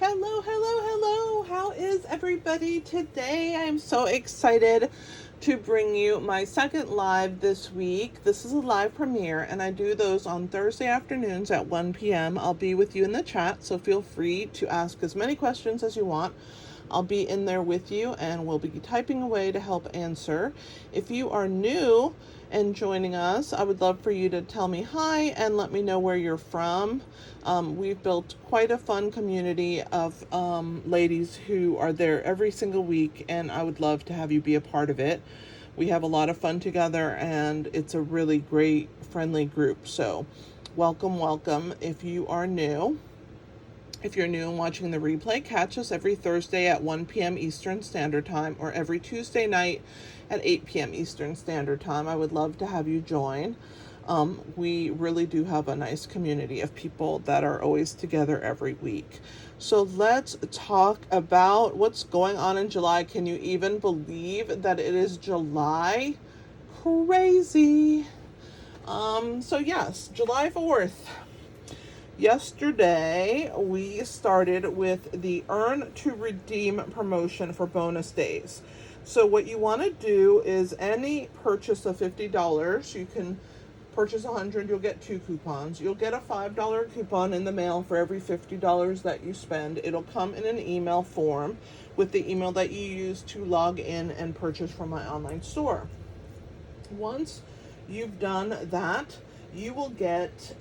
Hello, hello, hello. How is everybody today? I'm so excited to bring you my second live this week. This is a live premiere, and I do those on Thursday afternoons at 1 p.m. I'll be with you in the chat, so feel free to ask as many questions as you want. I'll be in there with you, and we'll be typing away to help answer. If you are new and joining us, I would love for you to tell me hi and let me know where you're from. We've built quite a fun community of ladies who are there every single week, and I would love to have you be a part of it. We have a lot of fun together, and it's a really great, friendly group. So welcome, welcome if you are new. If you're new and watching the replay, catch us every Thursday at 1 p.m. Eastern Standard Time or every Tuesday night at 8 p.m. Eastern Standard Time. I would love to have you join. We really do have a nice community of people that are always together every week. So let's talk about what's going on in July. Can you even believe that it is July? Crazy. So yes, July 4th. Yesterday, we started with the Earn to Redeem promotion for bonus days. So what you want to do is any purchase of $50, you can purchase 100, you'll get 2 coupons. You'll get a $5 coupon in the mail for every $50 that you spend. It'll come in an email form with the email that you use to log in and purchase from my online store. Once you've done that, you will get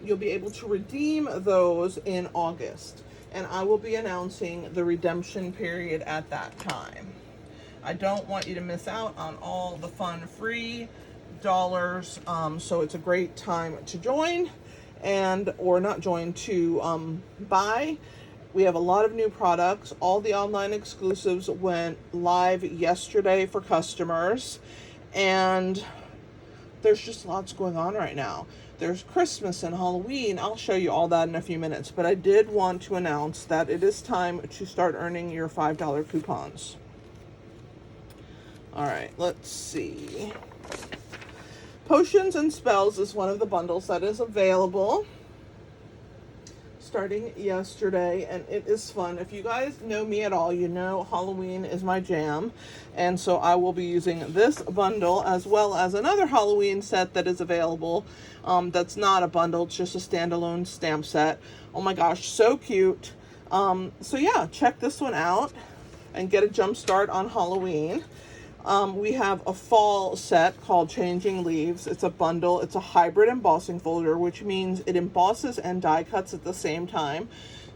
you'll be able to redeem those in August, and I will be announcing the redemption period at that time. I don't want you to miss out on all the fun free dollars, so it's a great time to join or not join, to buy. We have a lot of new products. All the online exclusives went live yesterday for customers, and there's just lots going on right now. There's Christmas and Halloween. I'll show you all that in a few minutes, but I did want to announce that it is time to start earning your $5 coupons. All right, let's see. Potions and Spells is one of the bundles that is available starting yesterday, and it is fun. If you guys know me at all, you know Halloween is my jam, and so I will be using this bundle as well as another Halloween set that is available. That's not a bundle, it's just a standalone stamp set. Oh my gosh, so cute. So yeah, check this one out and get a jump start on Halloween. We have a fall set called Changing Leaves. It's a bundle. It's a hybrid embossing folder, which means it embosses and die cuts at the same time,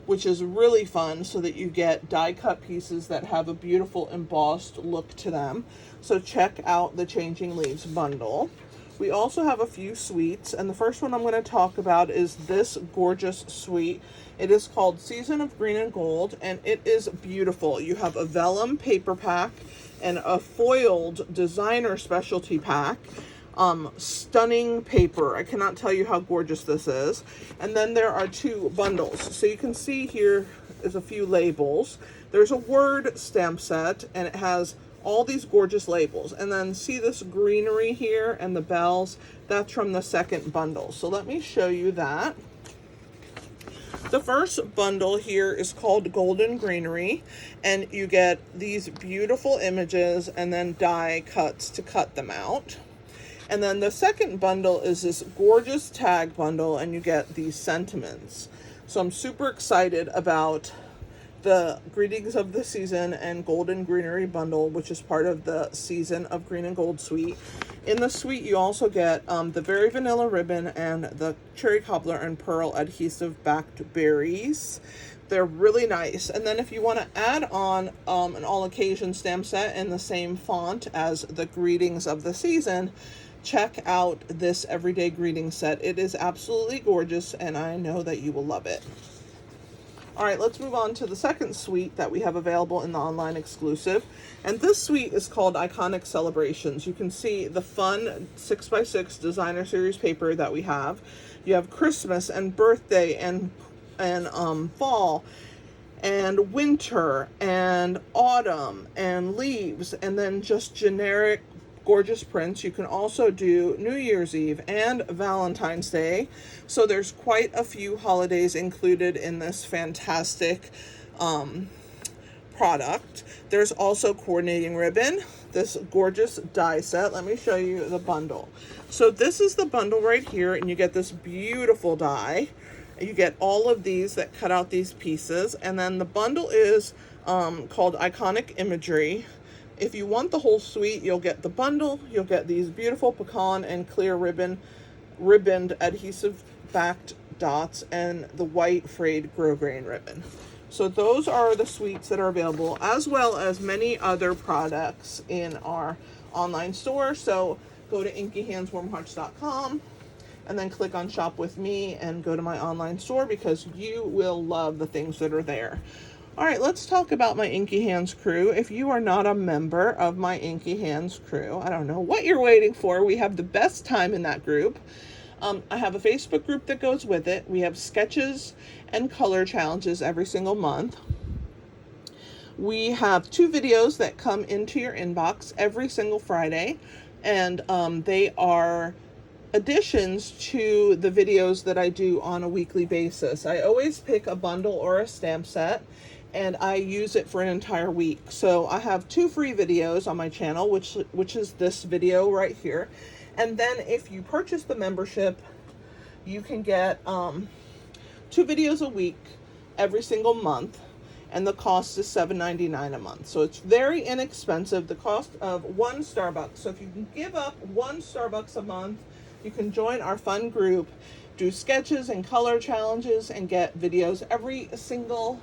which is really fun, so that you get die cut pieces that have a beautiful embossed look to them. So check out the Changing Leaves bundle. We also have a few suites, and the first one I'm going to talk about is this gorgeous suite. It is called Season of Green and Gold, and it is beautiful. You have a vellum paper pack and a foiled designer specialty pack. Stunning paper. I cannot tell you how gorgeous this is. And then there are 2 bundles. So you can see here is a few labels. There's a word stamp set, and it has all these gorgeous labels. And then see this greenery here and the bells? That's from the second bundle. So let me show you that. The first bundle here is called Golden Greenery, and you get these beautiful images and then die cuts to cut them out. And then the second bundle is this gorgeous tag bundle, and you get these sentiments. So I'm super excited about the Greetings of the Season and Golden Greenery bundle, which is part of the Season of Green and Gold suite. In the suite, you also get the Very Vanilla Ribbon and the Cherry Cobbler and Pearl adhesive backed berries. They're really nice. And then if you want to add on an all occasion stamp set in the same font as the Greetings of the Season, check out this Everyday Greeting set. It is absolutely gorgeous, and I know that you will love it. All right, let's move on to the second suite that we have available in the online exclusive. And this suite is called Iconic Celebrations. You can see the fun 6x6 designer series paper that we have. You have Christmas and birthday and fall and winter and autumn and leaves, and then just generic gorgeous prints. You can also do New Year's Eve and Valentine's Day. So there's quite a few holidays included in this fantastic product. There's also coordinating ribbon, this gorgeous die set. Let me show you the bundle. So this is the bundle right here, and you get this beautiful die. You get all of these that cut out these pieces, and then the bundle is called Iconic Imagery. If you want the whole suite, you'll get the bundle. You'll get these beautiful pecan and clear ribboned adhesive backed dots and the white frayed grosgrain ribbon. So those are the suites that are available, as well as many other products in our online store. So go to inkyhandswarmhearts.com and then click on Shop with Me and go to my online store, because you will love the things that are there. All right, let's talk about my Inky Hands crew. If you are not a member of my Inky Hands crew, I don't know what you're waiting for. We have the best time in that group. I have a Facebook group that goes with it. We have sketches and color challenges every single month. We have 2 videos that come into your inbox every single Friday, and they are additions to the videos that I do on a weekly basis. I always pick a bundle or a stamp set, and I use it for an entire week. So I have 2 free videos on my channel, which is this video right here. And then if you purchase the membership, you can get 2 videos a week every single month, and the cost is $7.99 a month. So it's very inexpensive. The cost of 1 Starbucks. So if you can give up 1 Starbucks a month, you can join our fun group, do sketches and color challenges, and get videos every single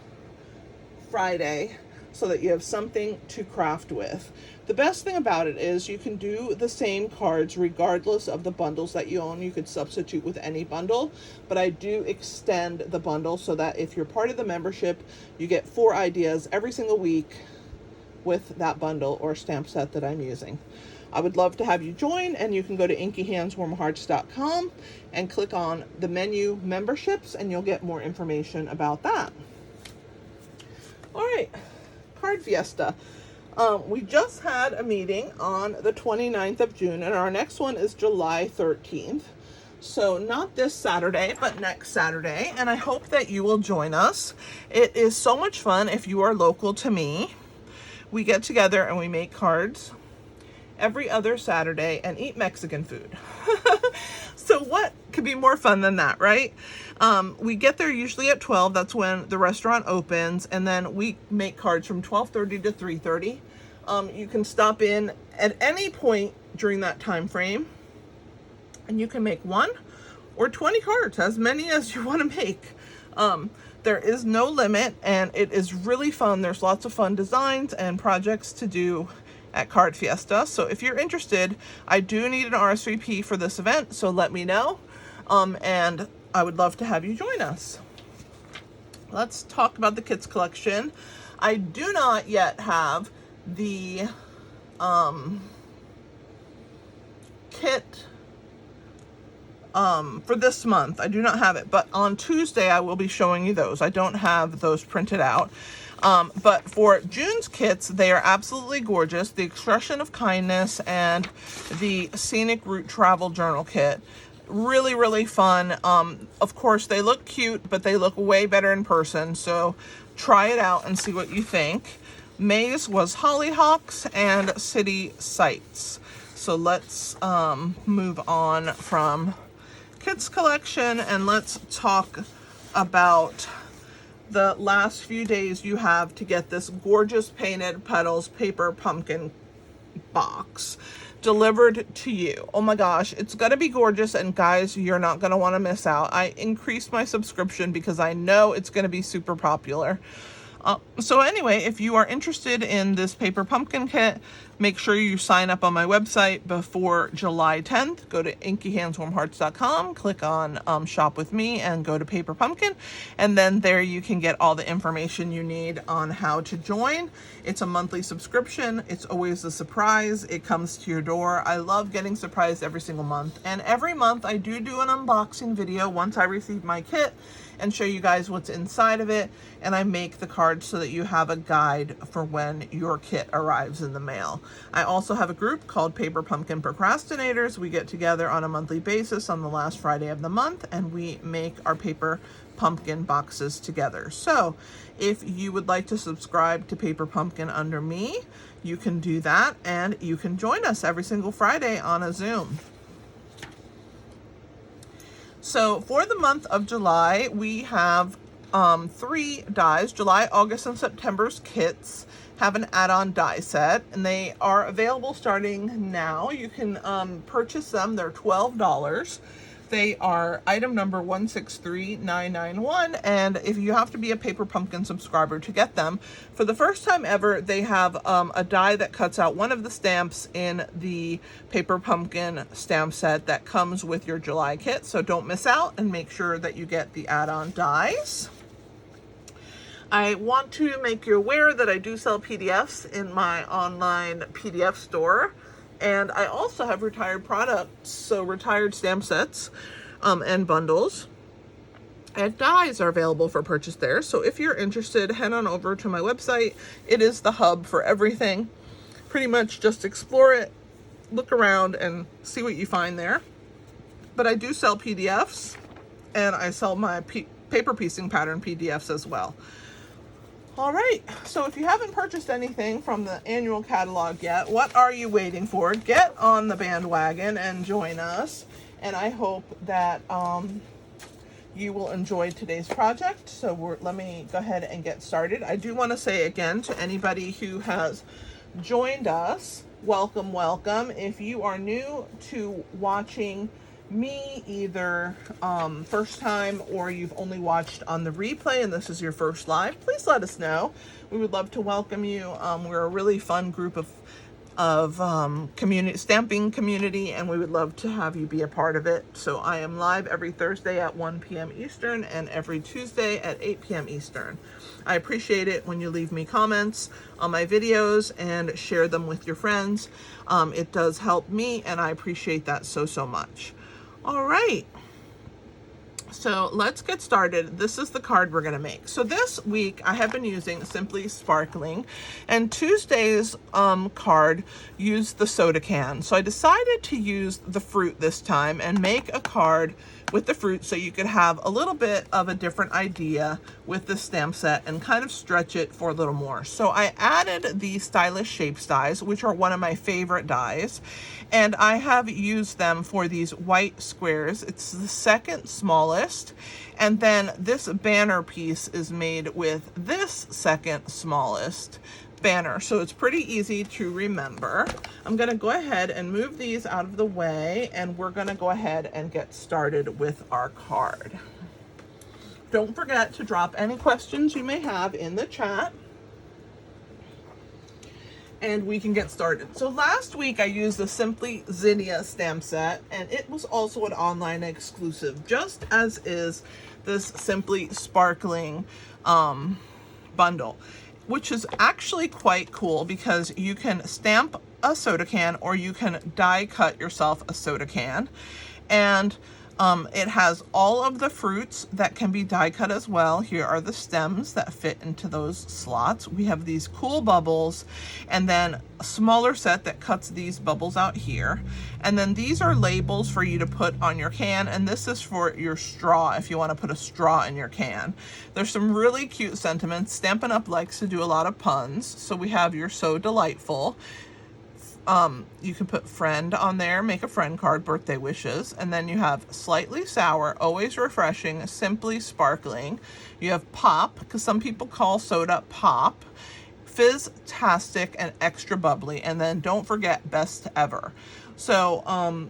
Friday so that you have something to craft with. The best thing about it is you can do the same cards regardless of the bundles that you own. You could substitute with any bundle, but I do extend the bundle so that if you're part of the membership, you get 4 ideas every single week with that bundle or stamp set that I'm using. I would love to have you join, and you can go to inkyhandswarmhearts.com and click on the menu memberships, and you'll get more information about that. All right, Card Fiesta. We just had a meeting on the 29th of June, and our next one is July 13th. So not this Saturday, but next Saturday, and I hope that you will join us. It is so much fun if you are local to me. We get together and we make cards every other Saturday and eat Mexican food. So what could be more fun than that, right? We get there usually at 12. That's when the restaurant opens, and then we make cards from 12:30 to 3:30. You can stop in at any point during that time frame, and you can make 1 or 20 cards, as many as you want to make. There is no limit, and it is really fun. There's lots of fun designs and projects to do at Card Fiesta. So if you're interested, I do need an RSVP for this event, so let me know. And I would love to have you join us. Let's talk about the kits collection. I do not yet have the kit for this month. I do not have it, but on Tuesday I will be showing you those. I don't have those printed out. But for June's kits, they are absolutely gorgeous. The Expression of Kindness and the Scenic Route Travel Journal Kit. Really, really fun. Of course, they look cute, but they look way better in person. So try it out and see what you think. May's was Hollyhocks and City Sights. So let's move on from kits collection, and let's talk about the last few days you have to get this gorgeous Painted Petals paper pumpkin box delivered to you. Oh my gosh, it's gonna be gorgeous, and guys, you're not gonna want to miss out. I increased my subscription because I know it's gonna be super popular. So anyway, if you are interested in this paper pumpkin kit, make sure you sign up on my website before July 10th. Go to inkyhandswarmhearts.com, click on Shop with Me, and go to Paper Pumpkin. And then there you can get all the information you need on how to join. It's a monthly subscription. It's always a surprise. It comes to your door. I love getting surprised every single month. And every month I do an unboxing video once I receive my kit and show you guys what's inside of it. And I make the cards so that you have a guide for when your kit arrives in the mail. I also have a group called Paper Pumpkin Procrastinators. We get together on a monthly basis on the last Friday of the month, and we make our paper pumpkin boxes together. So if you would like to subscribe to Paper Pumpkin under me, you can do that, and you can join us every single Friday on a Zoom. So for the month of July, we have 3 dies. July, August, and September's kits have an add-on die set, and they are available starting now. You can purchase them. They're $12. They are item number 163991, and if you have to be a Paper Pumpkin subscriber to get them, for the first time ever, they have a die that cuts out one of the stamps in the Paper Pumpkin stamp set that comes with your July kit, so don't miss out and make sure that you get the add-on dies. I want to make you aware that I do sell PDFs in my online PDF store. And I also have retired products, so retired stamp sets and bundles. And dies are available for purchase there. So if you're interested, head on over to my website. It is the hub for everything. Pretty much just explore it, look around, and see what you find there. But I do sell PDFs, and I sell my paper piecing pattern PDFs as well. All right, so if you haven't purchased anything from the annual catalog yet, what are you waiting for? Get on the bandwagon and join us. And I hope that you will enjoy today's project. So let me go ahead and get started. I do want to say again to anybody who has joined us, welcome, welcome. If you are new to watching me, either first time or you've only watched on the replay and this is your first live, please let us know. We would love to welcome you. We're a really fun group of community stamping community, and we would love to have you be a part of it. So I am live every Thursday at 1 p.m. Eastern and every Tuesday at 8 p.m. Eastern. I appreciate it when you leave me comments on my videos and share them with your friends. It does help me, and I appreciate that so much. All right, so let's get started. This is the card we're gonna make. So this week I have been using Simply Sparkling, and Tuesday's card used the soda can. So I decided to use the fruit this time and make a card with the fruit so you could have a little bit of a different idea with the stamp set and kind of stretch it for a little more. So I added the Stylish Shapes dies, which are one of my favorite dies, and I have used them for these white squares. It's the second smallest, and then this banner piece is made with this second smallest banner, so it's pretty easy to remember. I'm going to go ahead and move these out of the way, and we're going to go ahead and get started with our card. Don't forget to drop any questions you may have in the chat, and we can get started. So last week I used the Simply Zinnia stamp set, and it was also an online exclusive, just as is this Simply Sparkling bundle, which is actually quite cool because you can stamp a soda can or you can die cut yourself a soda can. And it has all of the fruits that can be die cut as well. Here are the stems that fit into those slots. We have these cool bubbles, and then a smaller set that cuts these bubbles out here. And then these are labels for you to put on your can, and this is for your straw if you want to put a straw in your can. There's some really cute sentiments. Stampin' Up! Likes to do a lot of puns, so we have You're So Delightful. You can put friend on there, make a friend card, birthday wishes, and then you have Slightly Sour, Always Refreshing, Simply Sparkling. You have Pop, because some people call soda pop, Fizz-tastic, and Extra Bubbly, and then don't forget Best Ever. So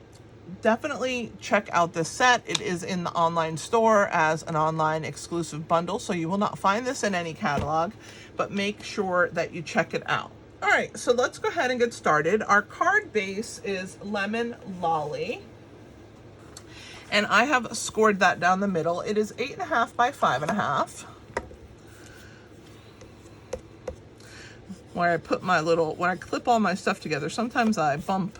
definitely check out this set. It is in the online store as an online exclusive bundle, so you will not find this in any catalog, but make sure that you check it out. All right, so let's go ahead and get started. Our card base is Lemon Lolly, and I have scored that down the middle. It is 8.5 by 5.5. Where I put my little, when I clip all my stuff together, sometimes I bump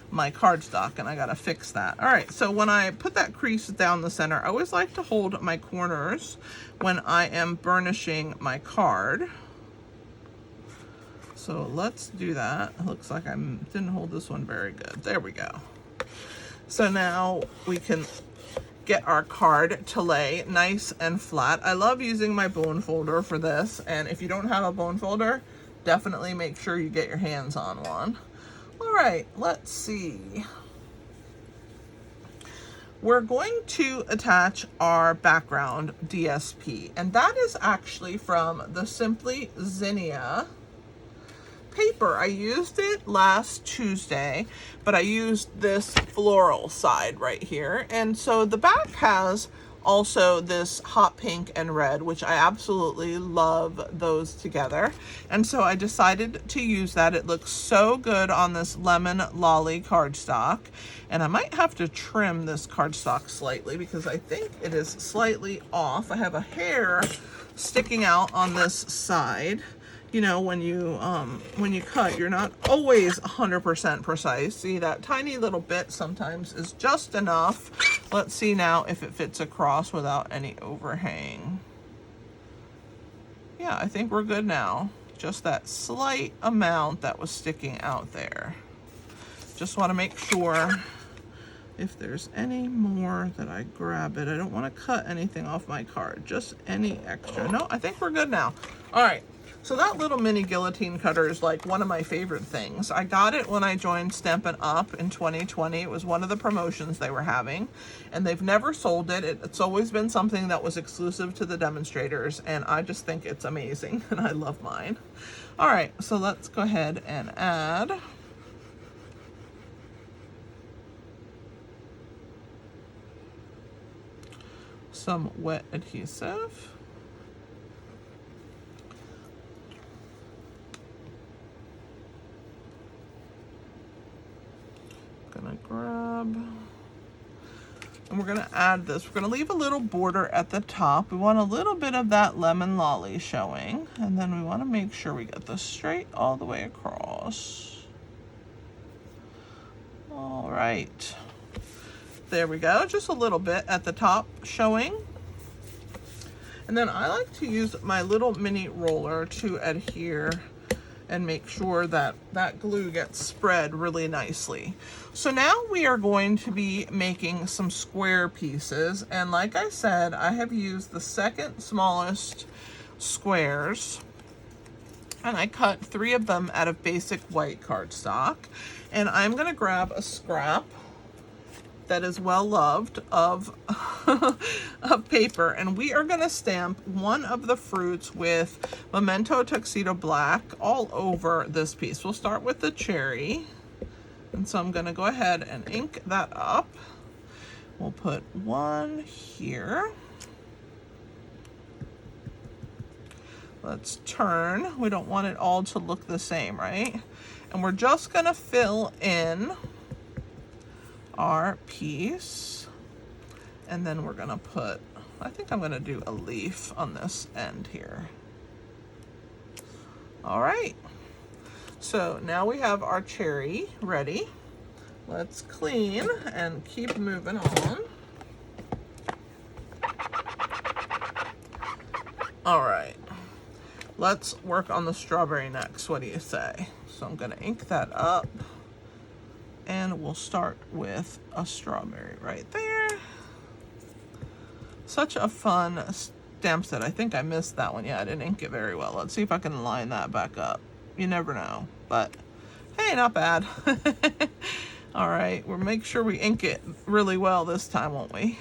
my cardstock, and I gotta fix that. All right, so when I put that crease down the center, I always like to hold my corners when I am burnishing my card. So let's do that. It looks like I didn't hold this one very good. There we go. So now we can get our card to lay nice and flat. I love using my bone folder for this, and if you don't have a bone folder, definitely make sure you get your hands on one. All right, let's see. We're going to attach our background DSP, and that is actually from the Simply Zinnia paper. I used it last Tuesday, but I used this floral side right here. And so the back has also this hot pink and red, which I absolutely love those together. And so I decided to use that. It looks so good on this lemon lolly cardstock. And I might have to trim this cardstock slightly because I think it is slightly off. I have a hair sticking out on this side. You know, when you cut, you're not always 100% precise. See, that tiny little bit sometimes is just enough. Let's see now if it fits across without any overhang. Yeah, I think we're good now. Just that slight amount that was sticking out there. Just want to make sure if there's any more that I grab it. I don't want to cut anything off my card, just any extra. No, I think we're good now. All right. So that little mini guillotine cutter is like one of my favorite things. I got it when I joined Stampin' Up in 2020. It was one of the promotions they were having, and they've never sold it. It's always been something that was exclusive to the demonstrators, and I just think it's amazing, and I love mine. All right, so let's go ahead and add some wet adhesive. Gonna grab, and we're gonna add this. We're gonna leave a little border at the top. We want a little bit of that lemon lolly showing, and then we want to make sure we get this straight all the way across. All right, there we go. Just a little bit at the top showing. And then I like to use my little mini roller to adhere and make sure that that glue gets spread really nicely. So now we are going to be making some square pieces. And like I said, I have used the second smallest squares, and I cut 3 of them out of basic white cardstock. And I'm gonna grab a scrap that is well loved of paper, and we are going to stamp one of the fruits with Memento Tuxedo Black all over this piece. We'll start with the cherry, and so I'm going to go ahead and ink that up. We'll put one here. Let's turn. We don't want it all to look the same, right? And we're just going to fill in our piece, and then we're gonna put, I think I'm gonna do a leaf on this end here. All right, so now we have our cherry ready. Let's clean and keep moving on. All right, let's work on the strawberry next. What do you say? So I'm gonna ink that up, and we'll start with a strawberry right there. Such a fun stamp set. I think I missed that one. Yeah, I didn't ink it very well. Let's see if I can line that back up. You never know, but hey, not bad. All right, we'll make sure we ink it really well this time, won't we?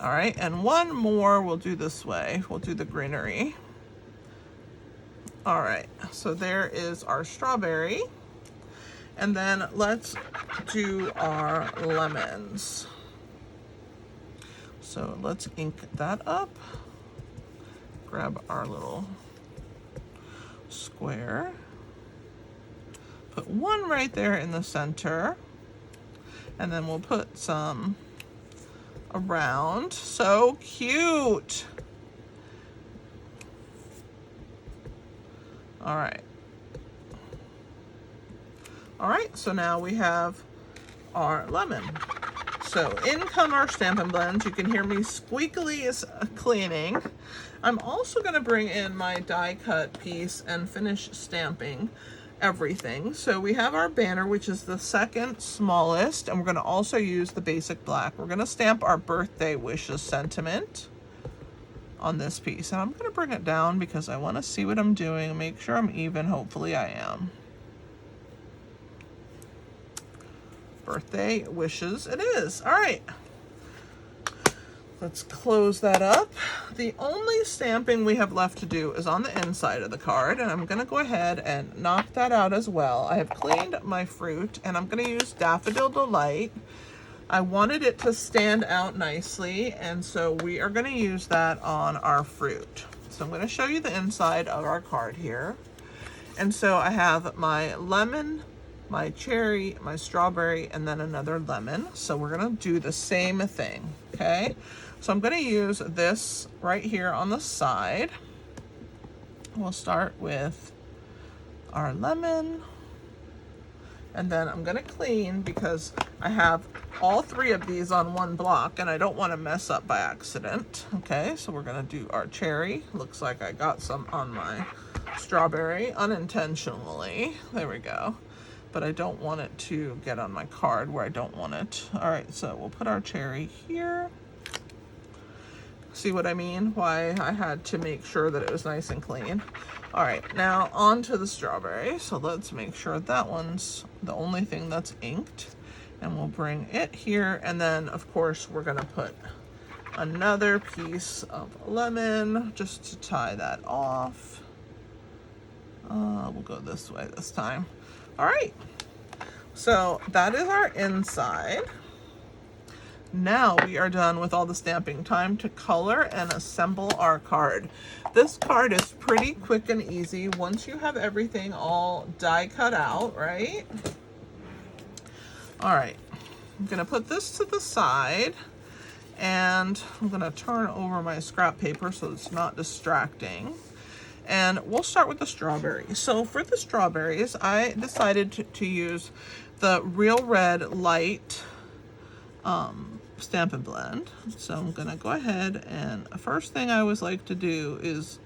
All right, and one more we'll do this way. We'll do the greenery. All right, so there is our strawberry. And then let's do our lemons. So let's ink that up. Grab our little square. Put one right there in the center. And then we'll put some around. So cute. All right. All right, so now we have our lemon. So in come our Stampin' Blends. You can hear me squeakily cleaning. I'm also gonna bring in my die cut piece and finish stamping. everything. So we have our banner, which is the second smallest, and we're going to also use the basic black. We're going to stamp our birthday wishes sentiment on this piece, and I'm going to bring it down because I want to see what I'm doing and make sure I'm even. Hopefully I am. Birthday wishes it is. All right, let's close that up. The only stamping we have left to do is on the inside of the card, and I'm going to go ahead and knock that out as well. I have cleaned my fruit, and I'm going to use Daffodil Delight. I wanted it to stand out nicely, and so we are going to use that on our fruit. So I'm going to show you the inside of our card here. And so I have my lemon, my cherry, my strawberry, and then another lemon. So we're going to do the same thing, okay? So I'm going to use this right here on the side. We'll start with our lemon. And then I'm going to clean because I have all three of these on one block and I don't want to mess up by accident. Okay, so we're going to do our cherry. Looks like I got some on my strawberry unintentionally. There we go. But I don't want it to get on my card where I don't want it. All right, so we'll put our cherry here. See what I mean? Why I had to make sure that it was nice and clean. All right, now on to the strawberry. So let's make sure that one's the only thing that's inked. And we'll bring it here. And then, of course, we're going to put another piece of lemon just to tie that off. We'll go this way this time. All right, so that is our inside. Now we are done with all the stamping. Time to color and assemble our card. This card is pretty quick and easy once you have everything all die cut out, right? All right, I'm gonna put this to the side and I'm gonna turn over my scrap paper so it's not distracting. And we'll start with the strawberries. So for the strawberries, I decided to use the Real Red Light Stampin' Blend. So I'm gonna go ahead and first thing I always like to do is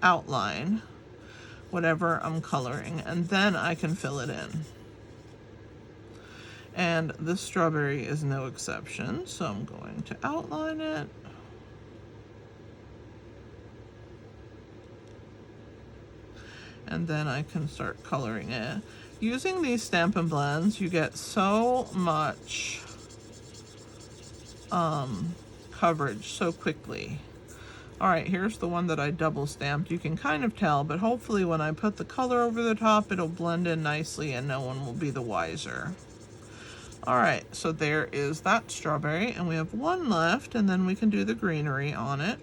outline whatever I'm coloring, and then I can fill it in. And this strawberry is no exception, so I'm going to outline it. And then I can start coloring it. Using these Stampin' Blends, you get so much coverage so quickly. All right, here's the one that I double stamped. You can kind of tell, but hopefully when I put the color over the top, it'll blend in nicely and no one will be the wiser. All right, so there is that strawberry, and we have one left, and then we can do the greenery on it.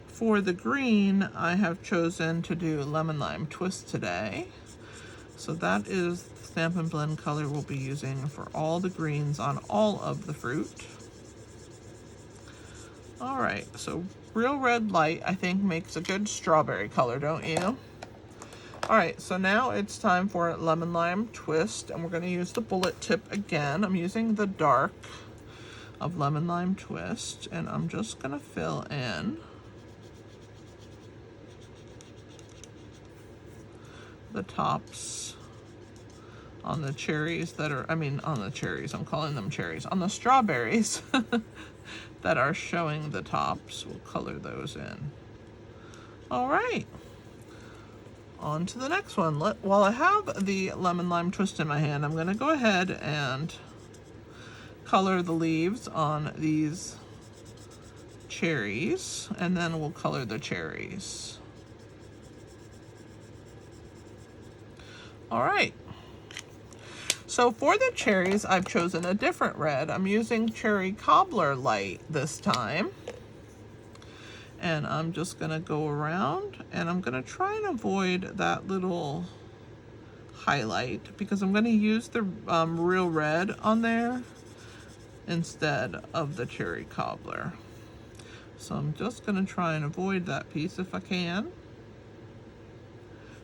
For the green, I have chosen to do Lemon Lime Twist today. So that is the Stampin' Blend color we'll be using for all the greens on all of the fruit. All right, so Real Red Light, I think, makes a good strawberry color, don't you? All right, so now it's time for Lemon Lime Twist, and we're gonna use the bullet tip again. I'm using the dark of Lemon Lime Twist, and I'm just gonna fill in the tops on the cherries that are, on the cherries, I'm calling them cherries, on the strawberries that are showing the tops. We'll color those in. All right, on to the next one. While I have the Lemon Lime Twist in my hand, I'm gonna go ahead and color the leaves on these cherries, and then we'll color the cherries. All right, so for the cherries, I've chosen a different red. I'm using Cherry Cobbler Light this time. And I'm just gonna go around and I'm gonna try and avoid that little highlight because I'm gonna use the Real Red on there instead of the Cherry Cobbler. So I'm just gonna try and avoid that piece if I can,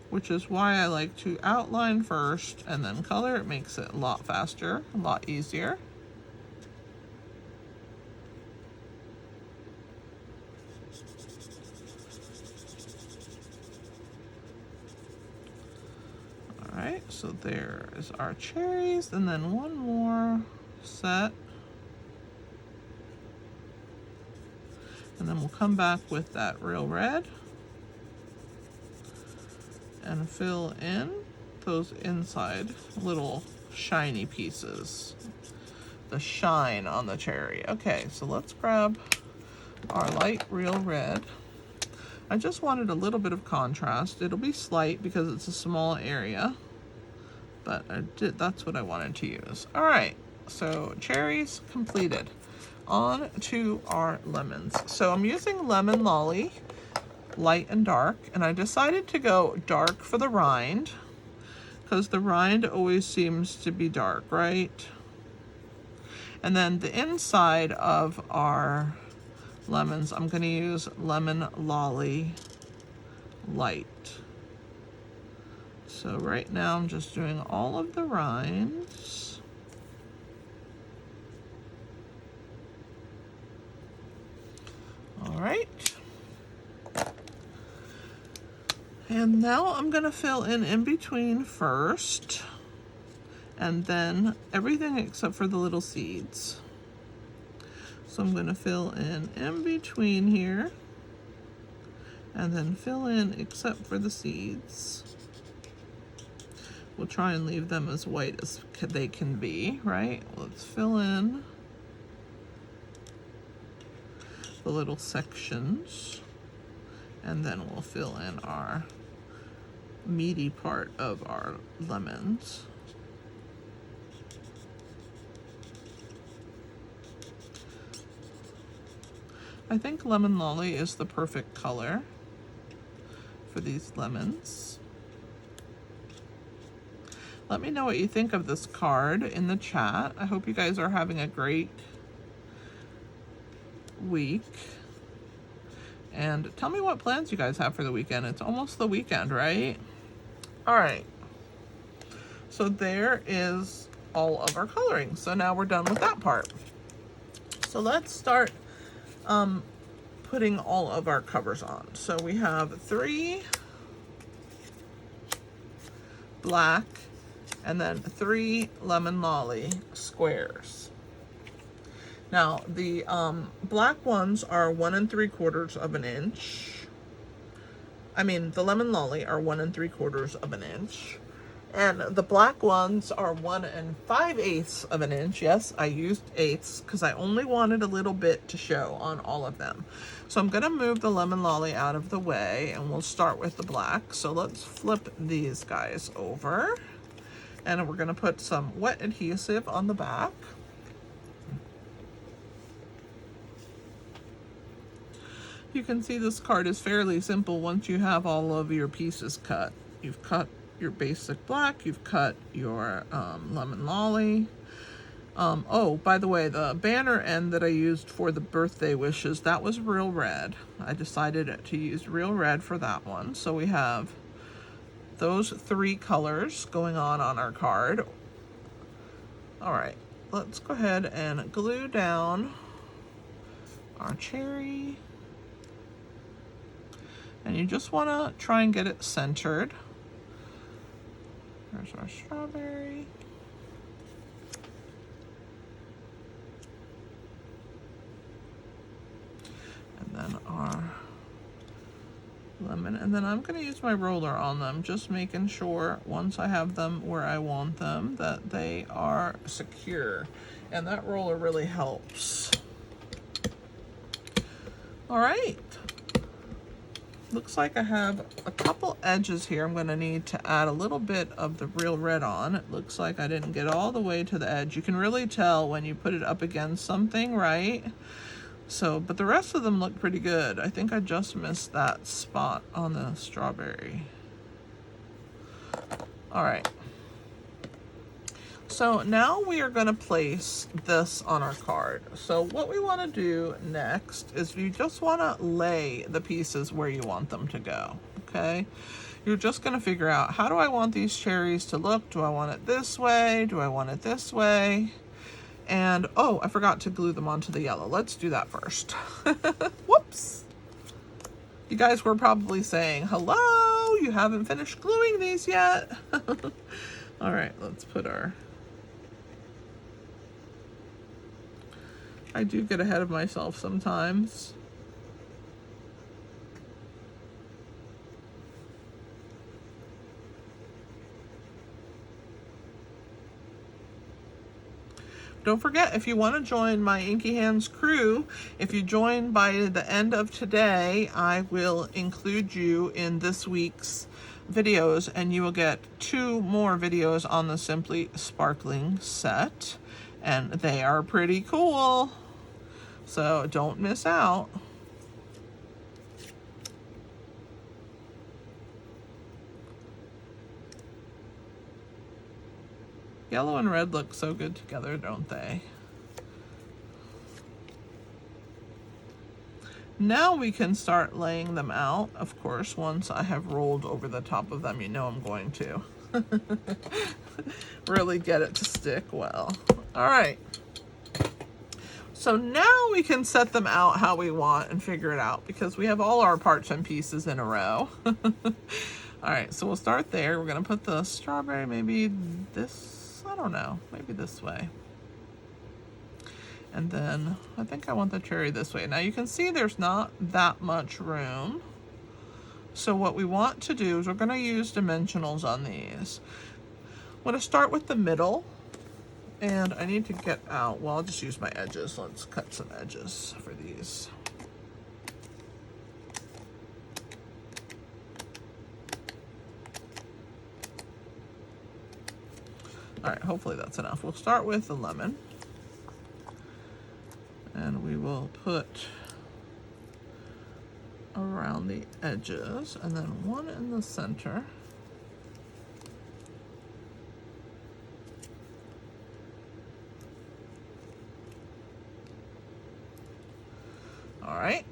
which is why I like to outline first and then color. It makes it a lot faster, a lot easier. so there is our cherries, and then one more set. And then we'll come back with that real red and fill in those inside little shiny pieces. The shine on the cherry. Okay, so let's grab our light real red. I just wanted a little bit of contrast. It'll be slight because it's a small area, but that's what I wanted to use. All right, so cherries completed. On to our lemons. So I'm using Lemon Lolly, light and dark, and I decided to go dark for the rind because the rind always seems to be dark, right? And then the inside of our lemons, I'm going to use Lemon Lolly light. So right now I'm just doing all of the rinds. All right. And now I'm going to fill in between first, and then everything except for the little seeds. So I'm going to fill in between here, and then fill in except for the seeds. We'll try and leave them as white as they can be, right? Let's fill in the little sections, and then we'll fill in our meaty part of our lemons. I think Lemon Lolly is the perfect color for these lemons. Let me know what you think of this card in the chat. I hope you guys are having a great week. And tell me what plans you guys have for the weekend. It's almost the weekend, right? All right. So there is all of our coloring. So now we're done with that part. So let's start putting all of our covers on. So we have 3 black and then 3 Lemon Lolly squares. Now the black ones are 1 3/4 of an inch. I mean, the Lemon Lolly are 1 3/4 of an inch. And the black ones are 1 5/8 of an inch. Yes, I used eighths because I only wanted a little bit to show on all of them. So I'm going to move the Lemon Lolly out of the way, and we'll start with the black. So let's flip these guys over, and we're going to put some wet adhesive on the back. You can see this card is fairly simple once you have all of your pieces cut. You've cut your basic black, you've cut your Lemon Lolly. Oh, by the way, the banner end that I used for the birthday wishes, that was real red. I decided to use real red for that one. So we have those 3 colors going on our card. All right, let's go ahead and glue down our cherry. And you just want to try and get it centered. There's our strawberry. And then our lemon. And then I'm going to use my roller on them, just making sure once I have them where I want them that they are secure. And that roller really helps. All right. Looks like I have a couple edges here I'm going to need to add a little bit of the real red on. It looks like I didn't get all the way to the edge. You can really tell when you put it up against something, right? So, but the rest of them look pretty good. I think I just missed that spot on the strawberry. All right. So now we are going to place this on our card. So what we want to do next is you just want to lay the pieces where you want them to go, okay? You're just going to figure out, how do I want these cherries to look? Do I want it this way? Do I want it this way? And, oh, I forgot to glue them onto the yellow. Let's do that first. Whoops. You guys were probably saying, hello, you haven't finished gluing these yet. All right, let's put our, I do get ahead of myself sometimes. Don't forget, if you want to join my Inky Hands crew, if you join by the end of today, I will include you in this week's videos, and you will get 2 more videos on the Simply Sparkling set, and they are pretty cool, so don't miss out. Yellow and red look so good together, don't they? Now we can start laying them out, of course, once I have rolled over the top of them. You know I'm going to. Really get it to stick well. All right. So now we can set them out how we want and figure it out, because we have all our parts and pieces in a row. All right, so we'll start there. We're gonna put the strawberry maybe this, I don't know, maybe this way. And then I think I want the cherry this way. Now you can see there's not that much room. So what we want to do is we're gonna use dimensionals on these. I'm gonna start with the middle, and I need to get out, well, I'll just use my edges. Let's cut some edges for these. All right, hopefully that's enough. We'll start with the lemon. And we will put around the edges, and then one in the center. All right,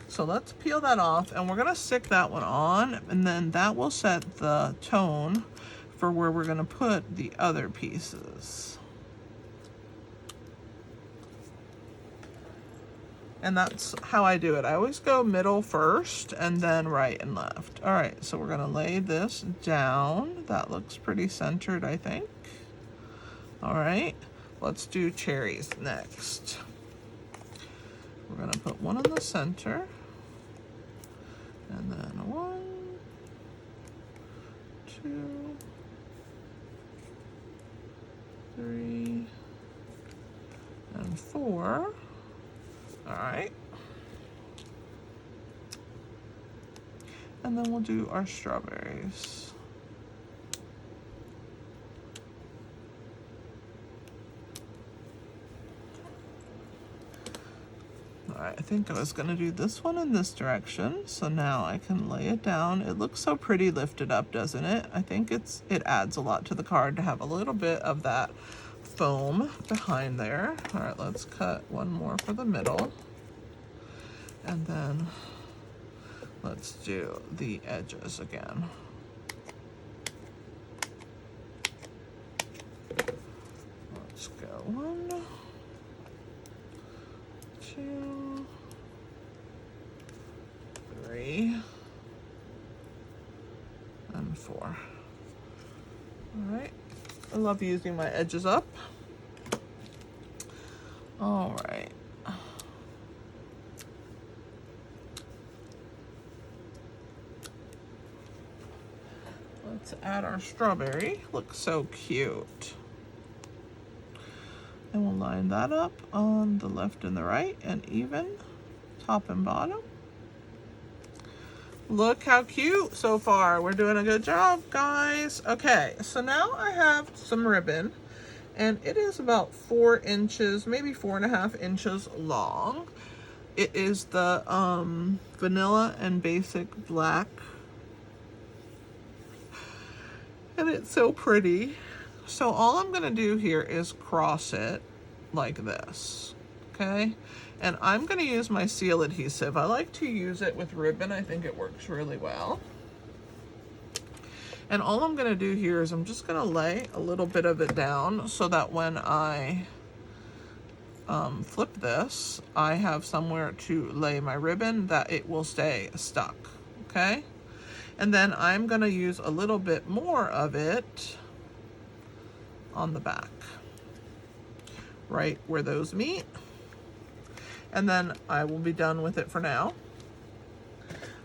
so let's peel that off, and we're gonna stick that one on, and then that will set the tone for where we're gonna put the other pieces. And that's how I do it. I always go middle first and then right and left. All right, so we're gonna lay this down. That looks pretty centered, I think. All right, let's do cherries next. We're gonna put one in the center, and then 1, 2, 3, and 4. All right. And then we'll do our strawberries. All right, I think I was gonna do this one in this direction, so now I can lay it down. It looks so pretty lifted up, doesn't it? I think it adds a lot to the card to have a little bit of that foam behind there. All right, let's cut one more for the middle, and then let's do the edges again. Let's go 1, 2, 3, and 4. All right. I love using my edges up. All right. Let's add our strawberry. Looks so cute. And we'll line that up on the left and the right, and even top and bottom. Look how cute so far. We're doing a good job, guys. Okay, so now I have some ribbon, and it is about 4 inches, maybe 4.5 inches long. It is the vanilla and basic black, and it's so pretty. So all I'm gonna do here is cross it like this, okay? And I'm gonna use my seal adhesive. I like to use it with ribbon. I think it works really well. And all I'm gonna do here is I'm just gonna lay a little bit of it down so that when I flip this, I have somewhere to lay my ribbon that it will stay stuck, okay? And then I'm gonna use a little bit more of it on the back, right where those meet. And then I will be done with it for now.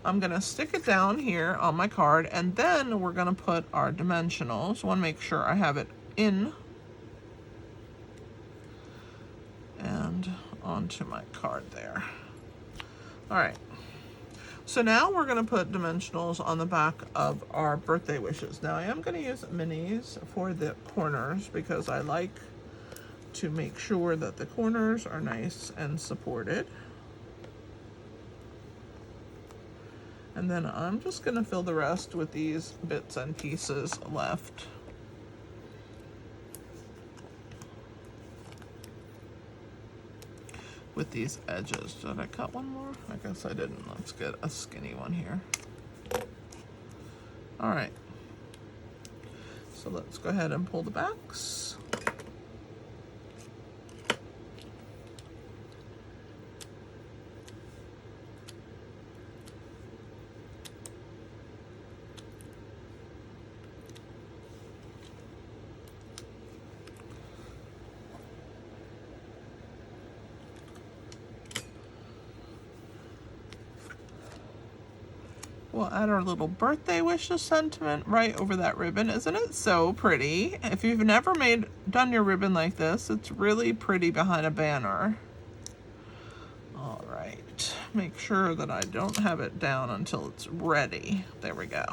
I'm gonna stick it down here on my card, and then we're gonna put our dimensionals. I wanna make sure I have it in and onto my card there. All right, so now we're gonna put dimensionals on the back of our birthday wishes. Now I am gonna use minis for the corners because I like to make sure that the corners are nice and supported. And then I'm just gonna fill the rest with these bits and pieces left. With these edges. Did I cut one more? I guess I didn't. Let's get a skinny one here. All right. So let's go ahead and pull the backs. We'll add our little birthday wishes sentiment right over that ribbon. Isn't it so pretty? If you've never done your ribbon like this, it's really pretty behind a banner. All right, make sure that I don't have it down until it's ready. There we go.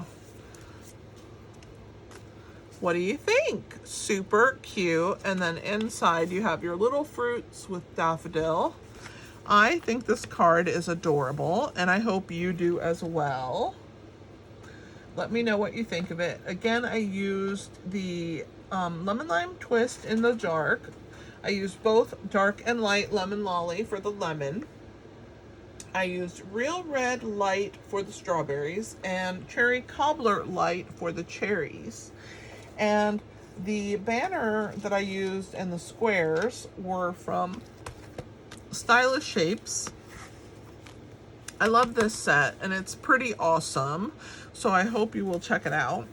What do you think? Super cute. And then inside you have your little fruits with daffodil. I think this card is adorable, and I hope you do as well. Let me know what you think of it. Again, I used the lemon lime twist in the dark. I used both dark and light lemon lolly for the lemon. I used real red light for the strawberries and cherry cobbler light for the cherries. And the banner that I used and the squares were from Stylish Shapes. I love this set and it's pretty awesome, so I hope you will check it out.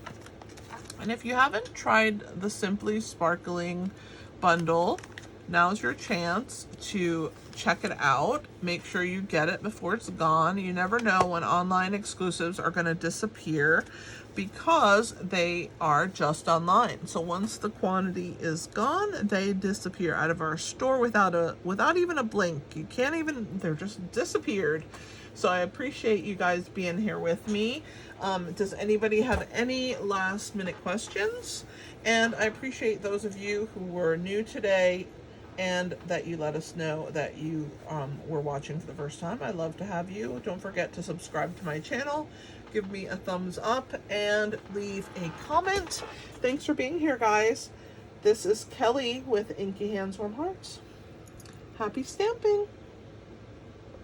And if you haven't tried the Simply Sparkling bundle, now's your chance to check it out. Make sure you get it before it's gone. You never know when online exclusives are going to disappear because they are just online. So once the quantity is gone, they disappear out of our store without even a blink. You can't even, they're just disappeared. So I appreciate you guys being here with me. Does anybody have any last minute questions? And I appreciate those of you who were new today and that you let us know that you were watching for the first time. I love to have you. Don't forget to subscribe to my channel, give me a thumbs up, and leave a comment. Thanks for being here, guys. This is Kelly with Inky Hands Warm Hearts. Happy stamping!